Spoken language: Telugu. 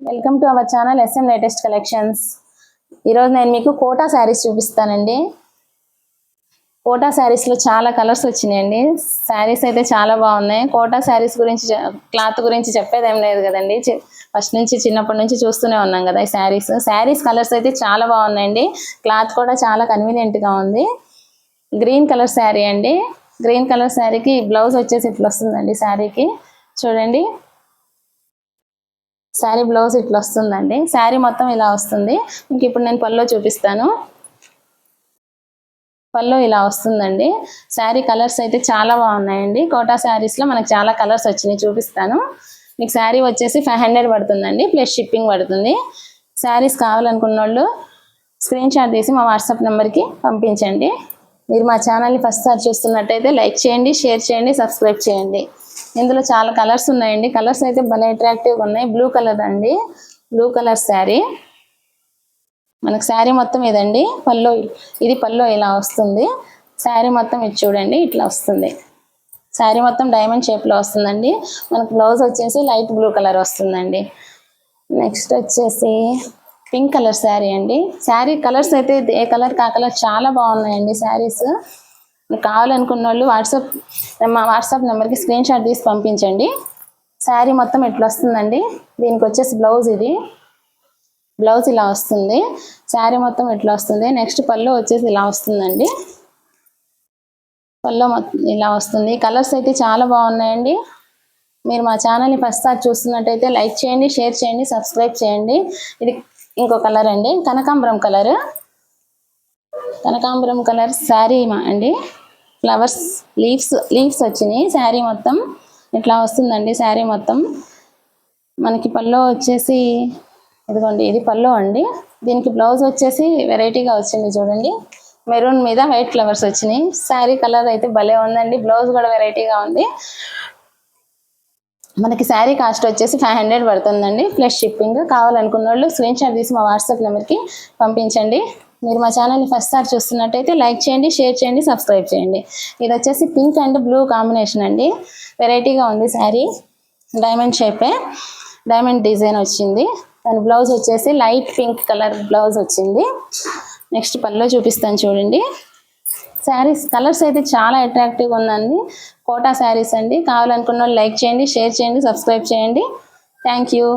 Welcome to our channel SM latest collections. ఈరోజు నేను మీకు కోటా శారీస్ చూపిస్తానండి. కోటా శారీస్లో చాలా కలర్స్ వచ్చినాయండి. శారీస్ అయితే చాలా బాగున్నాయి. కోటా శారీస్ గురించి క్లాత్ గురించి చెప్పేది ఏం లేదు కదండి. ఫస్ట్ నుంచి చిన్నప్పటి నుంచి చూస్తూనే ఉన్నాం కదా ఈ శారీస్ కలర్స్ అయితే చాలా బాగున్నాయండి. క్లాత్ కూడా చాలా కన్వీనియంట్గా ఉంది. గ్రీన్ కలర్ శారీ అండి. గ్రీన్ కలర్ శారీకి బ్లౌజ్ వచ్చేసి ఇట్లా వస్తుందండి. శారీకి చూడండి, శారీ బ్లౌజ్ ఇట్లా వస్తుందండి. శారీ మొత్తం ఇలా వస్తుంది. ఇంక ఇప్పుడు నేను పల్లో చూపిస్తాను. పల్లో ఇలా వస్తుందండి. శారీ కలర్స్ అయితే చాలా బాగున్నాయండి. కోటా శారీస్లో మనకు చాలా కలర్స్ వచ్చినాయి, చూపిస్తాను. మీకు శారీ వచ్చేసి 500 పడుతుందండి, ప్లస్ షిప్పింగ్ పడుతుంది. శారీస్ కావాలనుకున్న వాళ్ళు స్క్రీన్ షాట్ తీసి మా వాట్సాప్ నెంబర్కి పంపించండి. మీరు మా ఛానల్ని ఫస్ట్ సారి చూస్తున్నట్టయితే లైక్ చేయండి, షేర్ చేయండి, సబ్స్క్రైబ్ చేయండి. ఇందులో చాలా కలర్స్ ఉన్నాయండి. కలర్స్ అయితే భలే అట్రాక్టివ్గా ఉన్నాయి. బ్లూ కలర్ అండి, బ్లూ కలర్ శారీ. మనకు శారీ మొత్తం ఇదండి. పల్లో ఇది పల్లో ఇలా వస్తుంది. శారీ మొత్తం ఇది చూడండి, ఇట్లా వస్తుంది. శారీ మొత్తం డైమండ్ షేప్లో వస్తుందండి. మనకు బ్లౌజ్ వచ్చేసి లైట్ బ్లూ కలర్ వస్తుందండి. నెక్స్ట్ వచ్చేసి పింక్ కలర్ శారీ అండి. శారీ కలర్స్ అయితే ఏ కలర్ కా కలర్ చాలా బాగున్నాయండి. శారీస్ కావాలనుకున్న వాళ్ళు మా వాట్సాప్ నెంబర్కి స్క్రీన్ షాట్ తీసి పంపించండి. శారీ మొత్తం ఇట్లా వస్తుందండి. దీనికి వచ్చేసి బ్లౌజ్, ఇది బ్లౌజ్ ఇలా వస్తుంది. శారీ మొత్తం ఇట్లా వస్తుంది. నెక్స్ట్ పళ్ళు వచ్చేసి ఇలా వస్తుందండి. పళ్ళు మొత్తం ఇలా వస్తుంది. కలర్స్ అయితే చాలా బాగున్నాయండి. మీరు మా ఛానల్ని ఫస్ట్ సారి చూస్తున్నట్టయితే లైక్ చేయండి, షేర్ చేయండి, సబ్స్క్రైబ్ చేయండి. ఇది ఇంకో కలర్ అండి, కనకాంబరం కలర్. కనకాంబరం కలర్ శారీ అండి. ఫ్లవర్స్ లీవ్స్ వచ్చినాయి. శారీ మొత్తం ఇట్లా వస్తుందండి. శారీ మొత్తం మనకి పల్లో వచ్చేసి ఇదిగోండి, ఇది పల్లో అండి. దీనికి బ్లౌజ్ వచ్చేసి వెరైటీగా వచ్చింది చూడండి. మెరూన్ మీద వైట్ ఫ్లవర్స్ వచ్చినాయి. శారీ కలర్ అయితే భలే ఉందండి. బ్లౌజ్ కూడా వెరైటీగా ఉంది. మనకి శారీ కాస్ట్ వచ్చేసి 500 పడుతుందండి, ప్లస్ షిప్పింగ్. కావాలనుకున్న వాళ్ళు స్క్రీన్ షాట్ తీసి మా వాట్సాప్ నెంబర్కి పంపించండి. మీరు మా ఛానల్ని ఫస్ట్ సారి చూస్తున్నట్టయితే లైక్ చేయండి, షేర్ చేయండి, సబ్స్క్రైబ్ చేయండి. ఇది వచ్చేసి పింక్ అండ్ బ్లూ కాంబినేషన్ అండి. వెరైటీగా ఉంది శారీ. డైమండ్ షేపే, డైమండ్ డిజైన్ వచ్చింది. దాని బ్లౌజ్ వచ్చేసి లైట్ పింక్ కలర్ బ్లౌజ్ వచ్చింది. నెక్స్ట్ పల్లో చూపిస్తాను చూడండి. శారీస్ కలర్స్ అయితే చాలా అట్రాక్టివ్గా ఉందండి. కోటా శారీస్ అండి. కావాలనుకున్న వాళ్ళు లైక్ చేయండి, షేర్ చేయండి, సబ్స్క్రైబ్ చేయండి. Thank you.